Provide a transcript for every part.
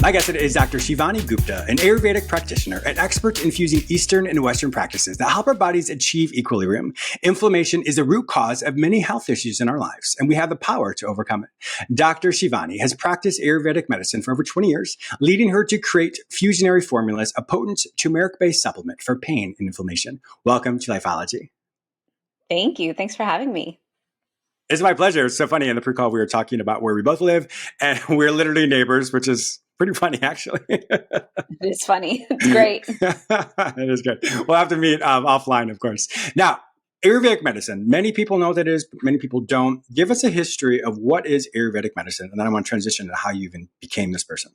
My guest today is Dr. Shivani Gupta, an Ayurvedic practitioner and expert in fusing Eastern and Western practices that help our bodies achieve equilibrium. Inflammation is the root cause of many health issues in our lives, and we have the power to overcome it. Dr. Shivani has practiced Ayurvedic medicine for over 20 years, leading her to create Fusionary Formulas, a potent turmeric-based supplement for pain and inflammation. Welcome to LIFEOLOGY. Thank you. Thanks for having me. It's my pleasure. It's so funny. In the pre-call, we were talking about where we both live, and we're literally neighbors, which is pretty funny, actually. It's funny. It's great. It is good. We'll have to meet offline, of course. Now, Ayurvedic medicine. Many people know what it is, but many people don't. Give us a history of what is Ayurvedic medicine, and then I want to transition to how you even became this person.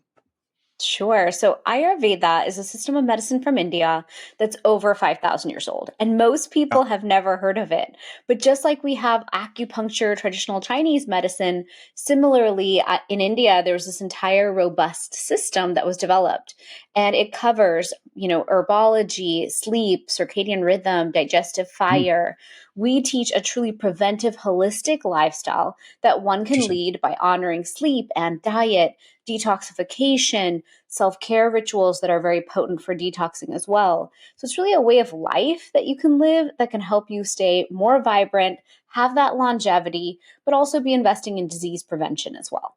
Sure. So Ayurveda is a system of medicine from India that's over 5,000 years old. And most people have never heard of it. But just like we have acupuncture, traditional Chinese medicine, similarly in India, there was this entire robust system that was developed. And it covers, herbology, sleep, circadian rhythm, digestive fire. We teach a truly preventive, holistic lifestyle that one can lead by honoring sleep and diet, detoxification, self-care rituals that are very potent for detoxing as well. So it's really a way of life that you can live that can help you stay more vibrant, have that longevity, but also be investing in disease prevention as well.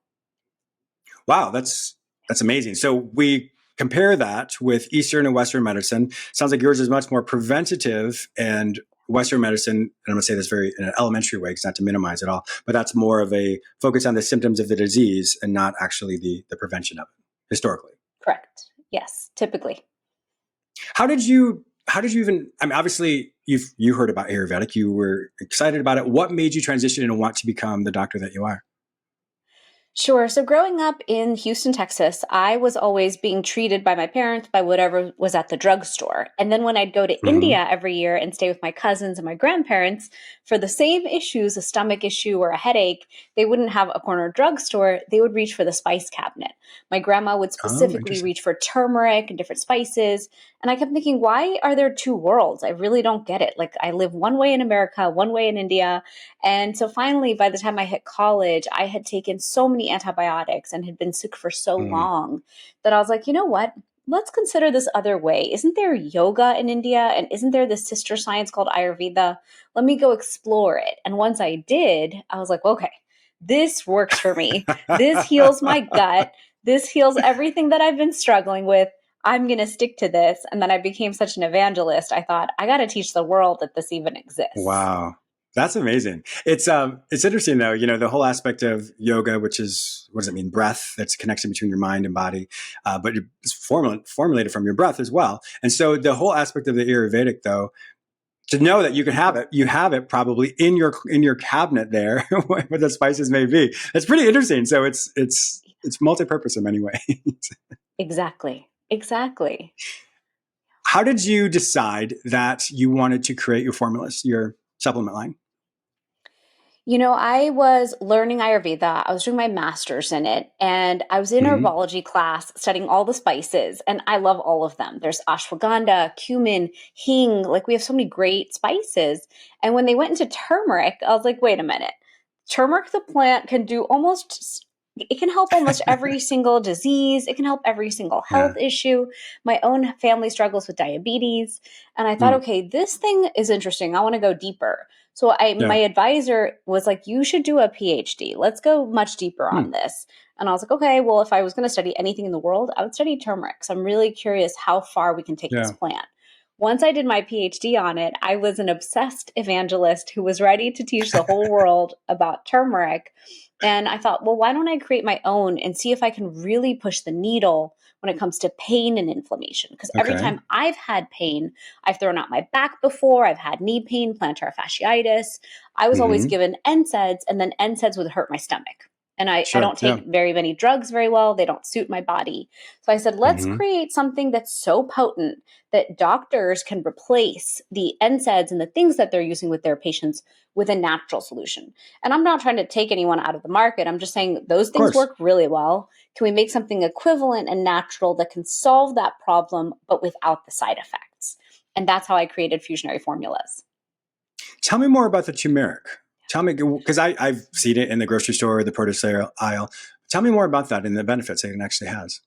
Wow, that's amazing. So we compare that with Eastern and Western medicine. Sounds like yours is much more preventative, and Western medicine, and I'm going to say this very in an elementary way, because not to minimize it all, but that's more of a focus on the symptoms of the disease and not actually the prevention of it, historically. Correct. Yes, typically. How did you even, I mean, obviously you heard about Ayurvedic, you were excited about it. What made you transition and want to become the doctor that you are? Sure. So growing up in Houston, Texas, I was always being treated by my parents by whatever was at the drugstore. And then when I'd go to India every year and stay with my cousins and my grandparents for the same issues, a stomach issue or a headache, they wouldn't have a corner drugstore. They would reach for the spice cabinet. My grandma would specifically reach for turmeric and different spices. And I kept thinking, why are there two worlds? I really don't get it. Like, I live one way in America, one way in India. And so finally, by the time I hit college, I had taken so many antibiotics and had been sick for so long that I was like, you know what? Let's consider this other way. Isn't there yoga in India? And isn't there this sister science called Ayurveda? Let me go explore it. And once I did, I was like, okay, this works for me. This heals my gut. This heals everything that I've been struggling with. I'm going to stick to this. And then I became such an evangelist. I thought, I got to teach the world that this even exists. Wow. That's amazing. It's interesting though, the whole aspect of yoga, which is, what does it mean? Breath. That's a connection between your mind and body. But it's formulated from your breath as well. And so the whole aspect of the Ayurvedic though, to know that you can have it, you have it probably in your cabinet there, what the spices may be. It's pretty interesting. So it's multi-purpose in many ways. Exactly. How did you decide that you wanted to create your formulas, your supplement line? I was learning Ayurveda. I was doing my master's in it, and I was in herbology class studying all the spices, and I love all of them. There's ashwagandha, cumin, hing. Like, we have so many great spices. And when they went into turmeric, I was like, wait a minute. Turmeric, the plant, it can help almost every single disease. It can help every single health issue. My own family struggles with diabetes. And I thought, okay, this thing is interesting. I want to go deeper. So my advisor was like, you should do a Ph.D. Let's go much deeper on this. And I was like, okay, well, if I was going to study anything in the world, I would study turmeric. So I'm really curious how far we can take this plant. Once I did my Ph.D. on it, I was an obsessed evangelist who was ready to teach the whole world about turmeric. And I thought, well, why don't I create my own and see if I can really push the needle when it comes to pain and inflammation? Because every time I've had pain, I've thrown out my back before, I've had knee pain, plantar fasciitis. I was always given NSAIDs, and then NSAIDs would hurt my stomach. And I don't take very many drugs very well. They don't suit my body. So I said, let's create something that's so potent that doctors can replace the NSAIDs and the things that they're using with their patients with a natural solution. And I'm not trying to take anyone out of the market. I'm just saying those things work really well. Can we make something equivalent and natural that can solve that problem, but without the side effects? And that's how I created Fusionary Formulas. Tell me more about the turmeric. Tell me, because I've seen it in the grocery store or the produce aisle. Tell me more about that and the benefits that it actually has.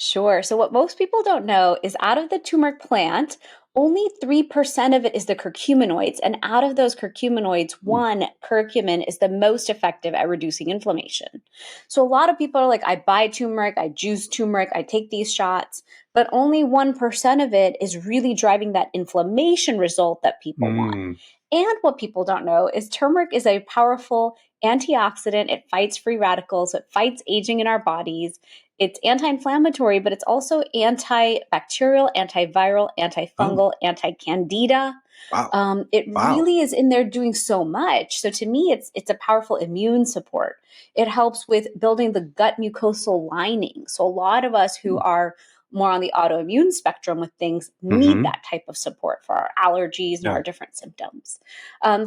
Sure. So, what most people don't know is out of the turmeric plant, only 3% of it is the curcuminoids. And out of those curcuminoids, Hmm. one curcumin is the most effective at reducing inflammation. So, a lot of people are like, I buy turmeric, I juice turmeric, I take these shots, but only 1% of it is really driving that inflammation result that people want. Mm. And what people don't know is turmeric is a powerful antioxidant. It fights free radicals, it fights aging in our bodies. It's anti inflammatory, but it's also antibacterial, antiviral, Oh, antifungal, anti candida. wow. It Wow. really is in there doing so much. So to me, it's a powerful immune support. It helps with building the gut mucosal lining. So a lot of us who are more on the autoimmune spectrum with things need Mm-hmm. that type of support for our allergies and Yeah. our different symptoms.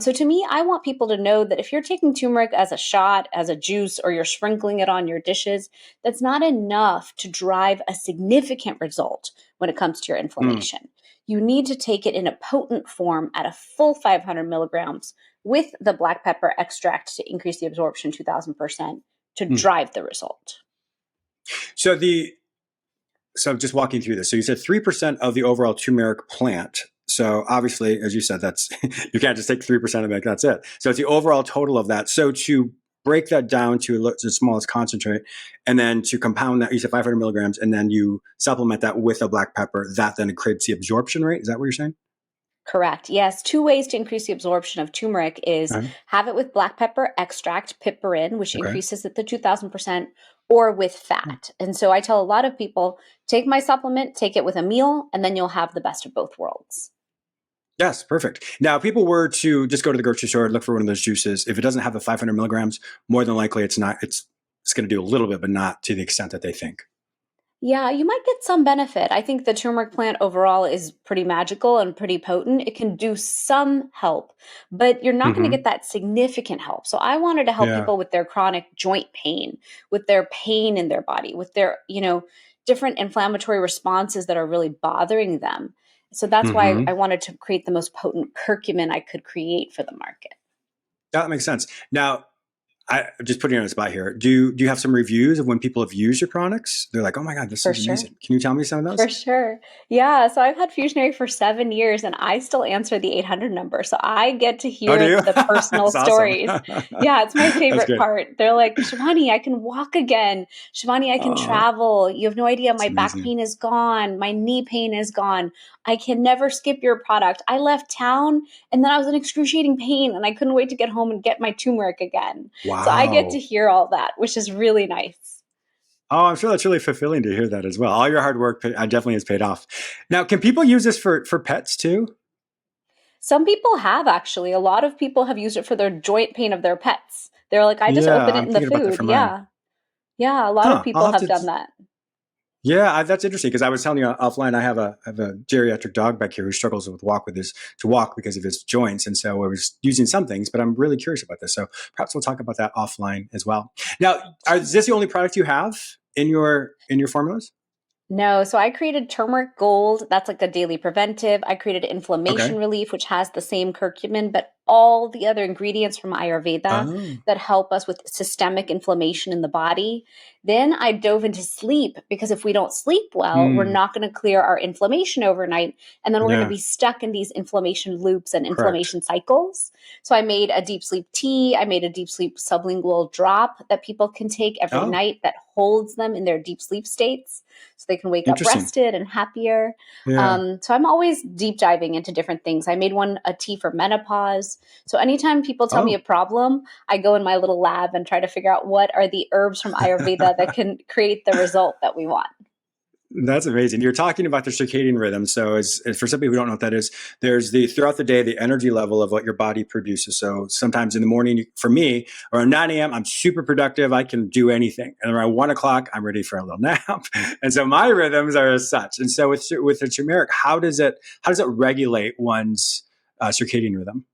So to me, I want people to know that if you're taking turmeric as a shot, as a juice, or you're sprinkling it on your dishes, that's not enough to drive a significant result when it comes to your Mm. inflammation. You need to take it in a potent form at a full 500 milligrams with the black pepper extract to increase the absorption 2000% to Mm. drive the result. So I'm just walking through this. So you said 3% of the overall turmeric plant. So obviously, as you said, that's you can't just take 3% of it. That's it. So it's the overall total of that. So to break that down to the smallest concentrate, and then to compound that, you said 500 milligrams, and then you supplement that with a black pepper. That then creates the absorption rate. Is that what you're saying? Correct. Yes. Two ways to increase the absorption of turmeric is Uh-huh. have it with black pepper extract, piperin, which Okay. increases it to 2000%, or with fat. And so I tell a lot of people take my supplement, take it with a meal, and then you'll have the best of both worlds. Yes, perfect. Now, if people were to just go to the grocery store, look for one of those juices. If it doesn't have the 500 milligrams, more than likely it's not. It's going to do a little bit, but not to the extent that they think. Yeah, you might get some benefit. I think the turmeric plant overall is pretty magical and pretty potent. It can do some help, but you're not going to Mm-hmm. get that significant help. So I wanted to help Yeah. people with their chronic joint pain, with their pain in their body, with their, different inflammatory responses that are really bothering them. So that's why Mm-hmm. I wanted to create the most potent curcumin I could create for the market. That makes sense. Now, I'm just putting you on the spot here. Do you have some reviews of when people have used your products? They're like, oh my God, this For is sure. amazing. Can you tell me some of For those? sure. Yeah. So I've had Fusionary for 7 years and I still answer the 800 number. So I get to Oh, do hear you? the personal That's awesome. stories. Yeah, it's my That's favorite good. part. They're like, Shivani, I can walk again. Shivani, I can Oh, travel. You have no idea. it's My back amazing. pain is gone. My knee pain is gone. I can never skip your product. I left town and then I was in excruciating pain and I couldn't wait to get home and get my turmeric again. So I get to Wow. hear all that, which is really nice. Oh, I'm sure that's really fulfilling to hear that as well. All your hard work definitely has paid off. Now, can people use this for pets too? Some people have actually. A lot of people have used it for their joint pain of their pets. They're like, I just Yeah, open it I'm in the thinking about that food. for mine. Yeah. Yeah. A lot of Huh. I'll people have have to. done that. Yeah, that's interesting because I was telling you offline. I have a geriatric dog back here who struggles to walk because of his joints, and so I was using some things. But I'm really curious about this, so perhaps we'll talk about that offline as well. Now, is this the only product you have in your formulas? No, so I created turmeric gold. That's like a daily preventive. I created Okay. inflammation relief, which has the same curcumin, but all the other ingredients from Ayurveda Oh. that help us with systemic inflammation in the body. Then I dove into sleep because if we don't sleep well, we're Hmm. not going to clear our inflammation overnight. And then we're going to Yeah. be stuck in these inflammation loops and Correct. inflammation cycles. So I made a deep sleep tea. I made a deep sleep sublingual drop that people can take every Oh, night that holds them in their deep sleep states so they can wake up interesting. rested and happier. Yeah. So I'm always deep diving into different things. I made one a tea for menopause. So anytime people tell me a Oh. problem, I go in my little lab and try to figure out what are the herbs from Ayurveda that can create the result that we want. That's amazing. You're talking about the circadian rhythm. So, as for some people who don't know what that is, there's throughout the day the energy level of what your body produces. So, sometimes in the morning, for me, around 9 a.m., I'm super productive. I can do anything, and around 1 o'clock, I'm ready for a little nap. And so, my rhythms are as such. And so, with the turmeric, how does it regulate one's circadian rhythm?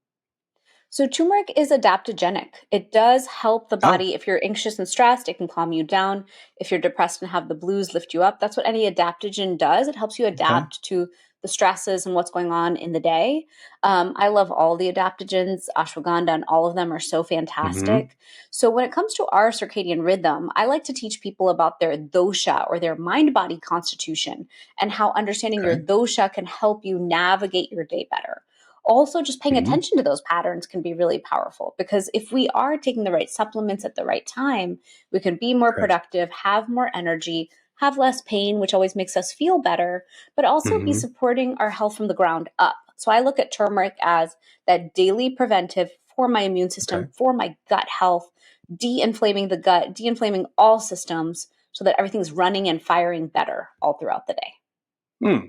So turmeric is adaptogenic. It does help the Oh, body. If you're anxious and stressed, it can calm you down. If you're depressed and have the blues, lift you up. That's what any adaptogen does. It helps you okay. adapt to the stresses and what's going on in the day. I love all the adaptogens, ashwagandha, and all of them are so Mm-hmm. fantastic. So when it comes to our circadian rhythm, I like to teach people about their dosha or their mind-body constitution and how understanding your Okay. dosha can help you navigate your day better. Also, just paying Mm-hmm. attention to those patterns can be really powerful because if we are taking the right supplements at the right time, we can be more Correct. productive, have more energy, have less pain, which always makes us feel better, but also be Mm-hmm. supporting our health from the ground up. So I look at turmeric as that daily preventive for my immune system, Okay. for my gut health, de-inflaming the gut, de-inflaming all systems so that everything's running and firing better all throughout the day.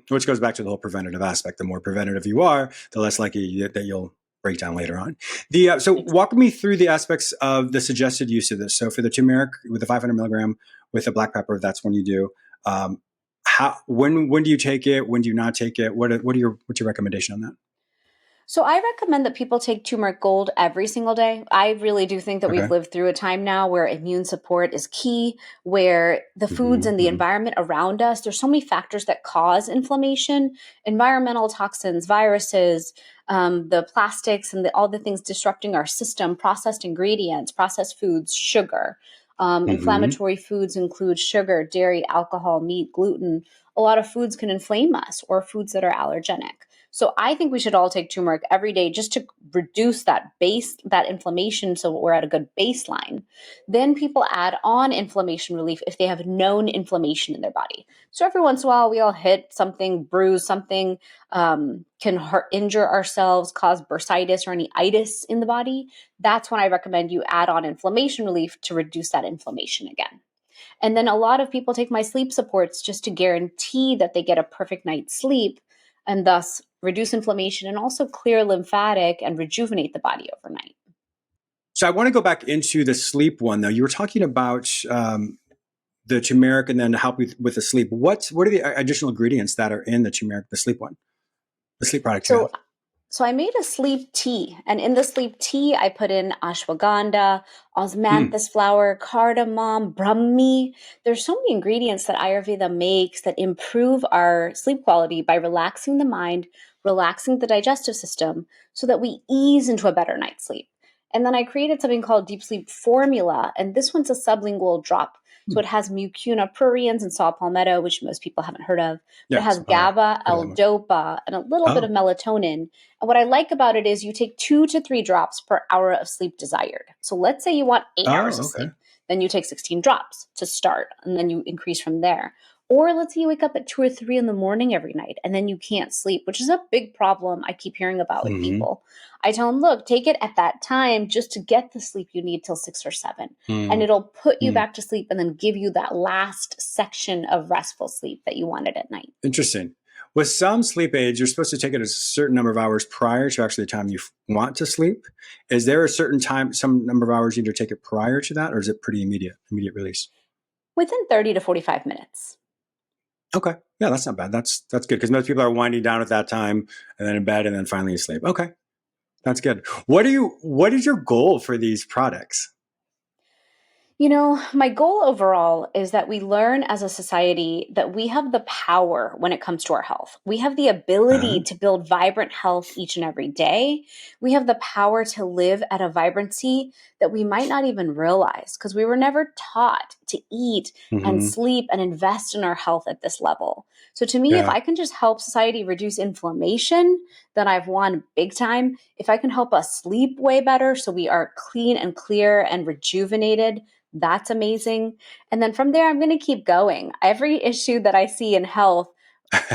Which goes back to the whole preventative aspect. The more preventative you are, the less likely that you'll break down later on. So walk me through the aspects of the suggested use of this. So for the turmeric with the 500 milligram with the black pepper, that's when you do. When do you take it? When do you not take it? What's your recommendation on that? So I recommend that people take turmeric gold every single day. I really do think that we've Okay. lived through a time now where immune support is key, where the foods Mm-hmm. and the Mm-hmm. environment around us, there's so many factors that cause inflammation, environmental toxins, viruses, the plastics and all the things disrupting our system, processed ingredients, processed foods, sugar. Mm-hmm. Inflammatory foods include sugar, dairy, alcohol, meat, gluten. A lot of foods can inflame us or foods that are allergenic. So I think we should all take turmeric every day just to reduce that inflammation so we're at a good baseline. Then people add on inflammation relief if they have known inflammation in their body. So every once in a while we all hit something, bruise something, can injure ourselves, cause bursitis or any itis in the body. That's when I recommend you add on inflammation relief to reduce that inflammation again. And then a lot of people take my sleep supports just to guarantee that they get a perfect night's sleep and thus reduce inflammation and also clear lymphatic and rejuvenate the body overnight. So I want to go back into the sleep one though. You were talking about the turmeric and then to help with the sleep. What are the additional ingredients that are in the turmeric, the sleep one, the sleep product you So have? So I made a sleep tea, and in the sleep tea, I put in ashwagandha, Mm. osmanthus flower, cardamom, brahmi. There's so many ingredients that Ayurveda makes that improve our sleep quality by relaxing the mind, relaxing the digestive system, so that we ease into a better night's sleep. And then I created something called Deep Sleep Formula, and this one's a sublingual drop. So Mm. it has mucuna pruriens and saw palmetto, which most people haven't heard of, but it Yes. has GABA, Heard of that one. L-DOPA, and a little bit of Oh. melatonin. And what I like about it is you take 2 to 3 drops per hour of sleep desired. So let's say you want 8 hours Oh, of okay. sleep. Then you take 16 drops to start, and then you increase from there. Or let's say you wake up at 2 or 3 in the morning every night and then you can't sleep, which is a big problem I keep hearing about with Mm-hmm. people. I tell them, look, take it at that time just to get the sleep you need till 6 or 7. And it'll put you Mm-hmm. back to sleep and then give you that last section of restful sleep that you wanted at night. Interesting. With some sleep aids, you're supposed to take it a certain number of hours prior to actually the time you want to sleep. Is there a certain time, some number of hours you need to take it prior to that, or is it pretty immediate release? Within 30 to 45 minutes. Okay. Yeah, that's not bad. That's good because most people are winding down at that time and then in bed and then finally asleep. Okay. That's good. What is your goal for these products? You know, my goal overall is that we learn as a society that we have the power when it comes to our health. We have the ability Uh-huh. to build vibrant health each and every day. We have the power to live at a vibrancy that we might not even realize because we were never taught to eat and Mm-hmm. sleep and invest in our health at this level. So to me, if Yeah. I can just help society reduce inflammation, then I've won big time. If I can help us sleep way better so we are clean and clear and rejuvenated, that's amazing. And then from there, I'm going to keep going. Every issue that I see in health,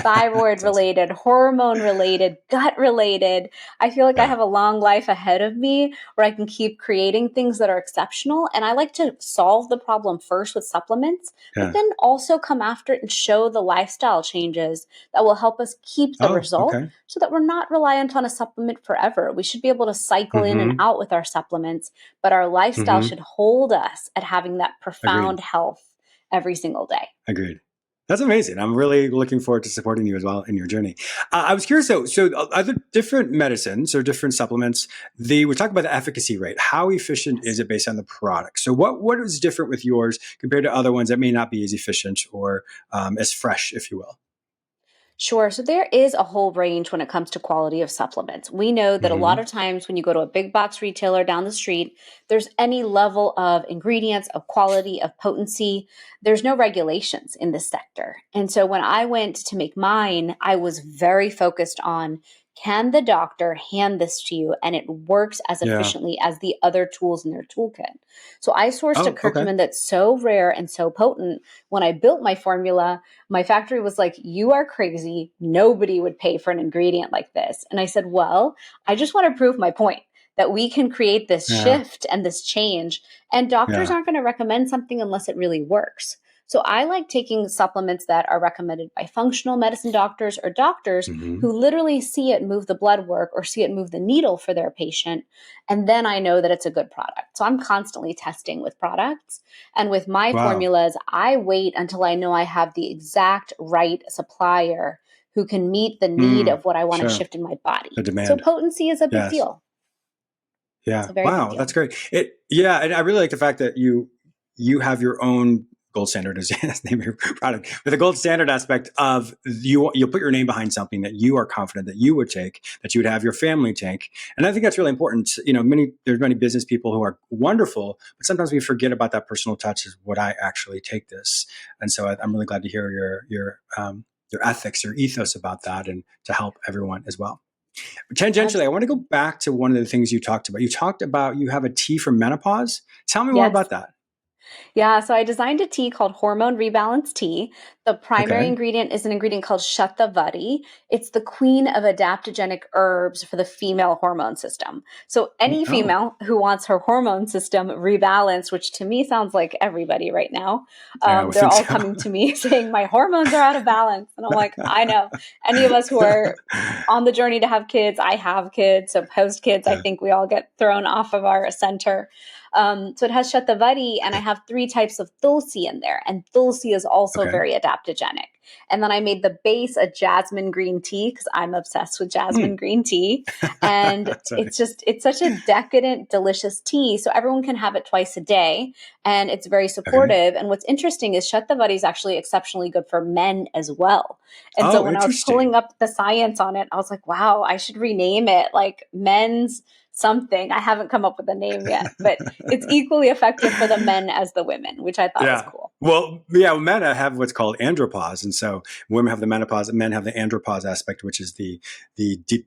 thyroid That's awesome. related, hormone related, gut related. I feel like I Yeah. have a long life ahead of me where I can keep creating things that are exceptional. And I like to solve the problem first with supplements, but Yeah. then also come after it and show the lifestyle changes that will help us keep the Oh, result okay. so that we're not reliant on a supplement forever. We should be able to cycle in and Mm-hmm. out with our supplements, but our lifestyle Mm-hmm. should hold us at having that Agreed. profound health every single day. Agreed. That's amazing. I'm really looking forward to supporting you as well in your journey. I was curious though. So, other different medicines or different supplements, we talk about the efficacy rate. How efficient is Yes. it based on the product? So, what is different with yours compared to other ones that may not be as efficient or as fresh, if you will? Sure. So there is a whole range when it comes to quality of supplements. We know that a lot Hmm. of times when you go to a big box retailer down the street, there's any level of ingredients, of quality, of potency. There's no regulations in this sector. And so when I went to make mine, I was very focused on, can the doctor hand this to you and it works as Yeah. efficiently as the other tools in their toolkit? So I sourced a Oh, okay. curcumin that's so rare and so potent. When I built my formula, my factory was like, you are crazy. Nobody would pay for an ingredient like this. And I said, well, I just want to prove my point that we can create this Yeah. shift and this change. And doctors Yeah. aren't going to recommend something unless it really works. So I like taking supplements that are recommended by functional medicine doctors or doctors Hmm. who literally see it move the blood work or see it move the needle for their patient. And then I know that it's a good product. So I'm constantly testing with products. And with my Wow. formulas, I wait until I know I have the exact right supplier who can meet the need Mm. of what I want to Sure. shift in my body. The So demand. potency is a big Yes. deal. It's Yeah. a very big Wow. deal. That's great. Yeah. And I really like the fact that you have your own gold standard as the name of your product, with the gold standard aspect of you'll put your name behind something that you are confident that you would take, that you would have your family take. And I think that's really important. There's many business people who are wonderful, but sometimes we forget about that personal touch. Is would I actually take this? And so I'm really glad to hear your ethics, your ethos about that, and to help everyone as well. Tangentially, I want to go back to one of the things you talked about. You talked about you have a tea for menopause. Tell me more Yes. about that. Yeah, so I designed a tea called Hormone Rebalance Tea. The primary Okay. ingredient is an ingredient called Shatavari. It's the queen of adaptogenic herbs for the female hormone system. So any Oh, female who wants her hormone system rebalanced, which to me sounds like everybody right now, I would they're think all so. coming to me saying my hormones are out of balance. And I'm like, I know. Any of us who are on the journey to have kids, I have kids. So post kids, I Yeah. think we all get thrown off of our center. So it has shatavari, and I have three types of tulsi in there. And tulsi is also Okay. very adaptogenic. And then I made the base a jasmine green tea because I'm obsessed with jasmine Mm. green tea. And Sorry. it's such a decadent, delicious tea. So everyone can have it twice a day. And it's very Okay. supportive. And what's interesting is shatavari is actually exceptionally good for men as well. And so Oh, when I was pulling interesting. up the science on it, I was like, wow, I should rename it like men's something. I haven't come up with a name yet, but it's equally effective for the men as the women, which I thought was Yeah. cool. Well, yeah, men have what's called andropause, and so women have the menopause, and men have the andropause aspect, which is the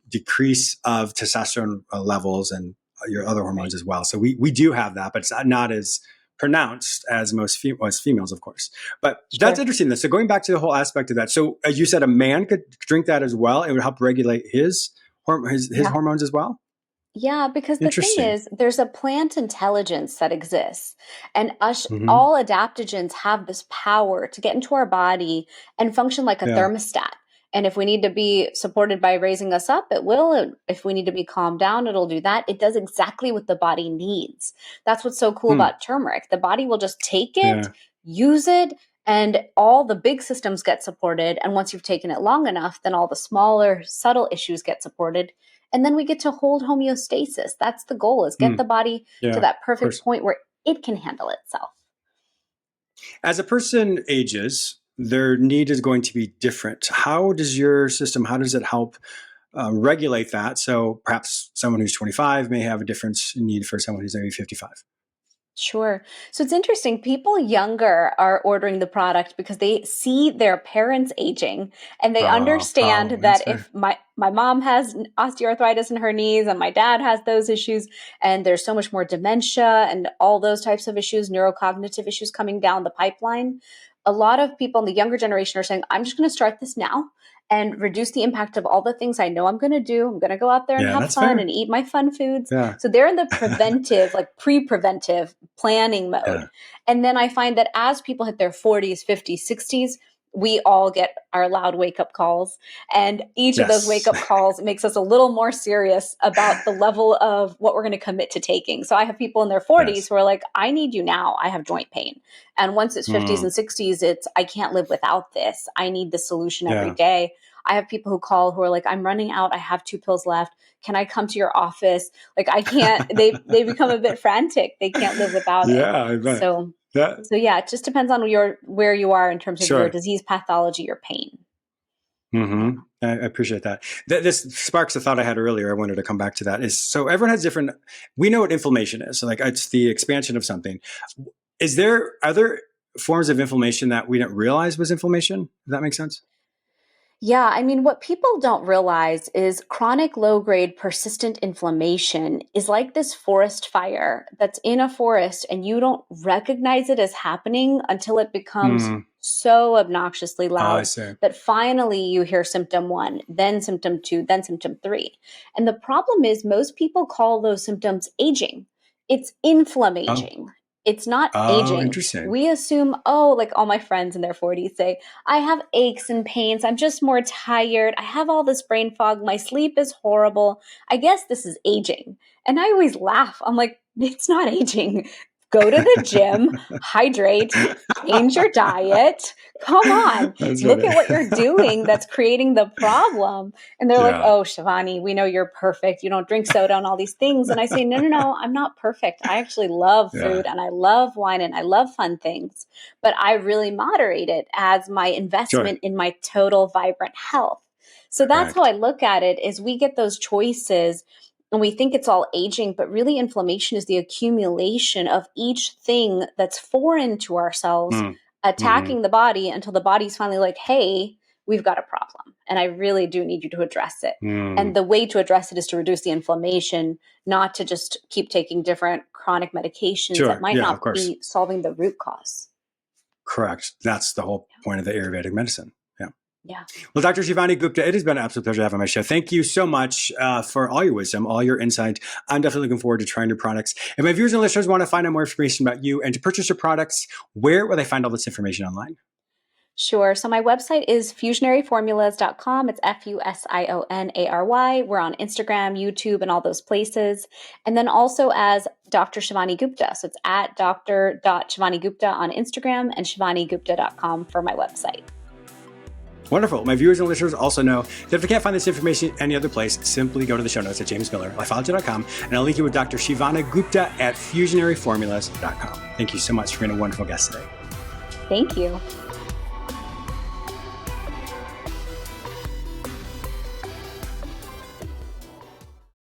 decrease of testosterone levels and your other hormones Right. as well. So we do have that, but it's not as pronounced as as females, of course. But that's Sure. interesting. So going back to the whole aspect of that, so as you said, a man could drink that as well. It would help regulate his Yeah. hormones as well. Yeah, because the thing Interesting. is, there's a plant intelligence that exists, and us Hmm. all adaptogens have this power to get into our body and function like a Yeah. thermostat. And if we need to be supported by raising us up, it will. And if we need to be calmed down, it'll do that. It does exactly what the body needs. That's what's so cool Hmm. about turmeric. The body will just take it, Yeah. use it, and all the big systems get supported. And once you've taken it long enough, then all the smaller, subtle issues get supported, and then we get to hold homeostasis. That's the goal, is get Hmm. the body to Yeah. that Of perfect course. point where it can handle itself. As a person ages, their need is going to be different. How does your system, how does it help regulate that? So perhaps someone who's 25 may have a different need for someone who's maybe 55. Sure. So it's interesting. People younger are ordering the product because they see their parents aging, and they Oh, understand that's that fair. if my mom has osteoarthritis in her knees and my dad has those issues, and there's so much more dementia and all those types of issues, neurocognitive issues coming down the pipeline, a lot of people in the younger generation are saying, I'm just going to start this now and reduce the impact of all the things I know I'm going to do. I'm going to go out there and Yeah, have that's fun and fair. eat my fun foods. Yeah. So they're in the preventive, like pre-preventive planning Yeah. mode. And then I find that as people hit their 40s, 50s, 60s, we all get our loud wake up calls. And each of those wake Yes. up calls makes us a little more serious about the level of what we're going to commit to taking. So I have people in their 40s Yes. who are like, I need you now. I have joint pain. And once it's 50s Mm. and 60s, it's, I can't live without this. I need the solution every Yeah. day. I have people who call who are like, I'm running out. I have 2 pills left. Can I come to your office? Like I can't, they become a bit frantic. They can't live without it. Yeah, I bet. So That so yeah, it just depends on where you are in terms of your sure. disease pathology, your pain. Mm-hmm. I appreciate that. This sparks a thought I had earlier. I wanted to come back to that. Is so everyone has different. We know what inflammation is. So like it's the expansion of something. Is there other forms of inflammation that we didn't realize was inflammation? Does that make sense? Yeah, I mean, what people don't realize is chronic low grade persistent inflammation is like this forest fire that's in a forest, and you don't recognize it as happening until it becomes Mm. so obnoxiously Oh, I loud see. that finally you hear symptom one, then symptom two, then symptom three. And the problem is, most people call those symptoms aging. It's Oh, inflammaging. It's not oh, aging. interesting. We assume, oh, like all my friends in their 40s say, I have aches and pains. I'm just more tired. I have all this brain fog. My sleep is horrible. I guess this is aging. And I always laugh. I'm like, it's not aging. Go to the gym, hydrate, change your diet. Come on, That's look funny. at what you're doing that's creating the problem. And they're like, Yeah, oh, Shivani, we know you're perfect. You don't drink soda and all these things. And I say, no, no, no, I'm not perfect. I actually love yeah, food and I love wine and I love fun things, but I really moderate it as my sure, investment in my total vibrant health. So that's how correct. I look at it, is we get those choices and we think it's all aging, but really inflammation is the accumulation of each thing that's foreign to ourselves Mm. Mm-hmm. attacking the body until the body's finally like, hey, we've got a problem and I really do need you to address it. And Mm. the way to address it is to reduce the inflammation, not to just keep taking different chronic medications that Sure, might yeah, of not course, be solving the root cause. correct. That's the whole point of the Ayurvedic medicine. Yeah. Yeah. Well, Dr. Shivani Gupta, it has been an absolute pleasure having my show. Thank you so much for all your wisdom, all your insight. I'm definitely looking forward to trying your products. If my viewers and listeners want to find out more information about you and to purchase your products, where will they find all this information online? Sure. So my website is fusionaryformulas.com. It's Fusionary. We're on Instagram, YouTube, and all those places. And then also as Dr. Shivani Gupta. So it's at dr.Shivani Gupta on Instagram and shivanigupta.com for my website. Wonderful. My viewers and listeners also know that if you can't find this information any other place, simply go to the show notes at jamesmiller.lifeology.com, and I'll link you with Dr. Shivani Gupta at fusionaryformulas.com. Thank you so much for being a wonderful guest today. Thank you.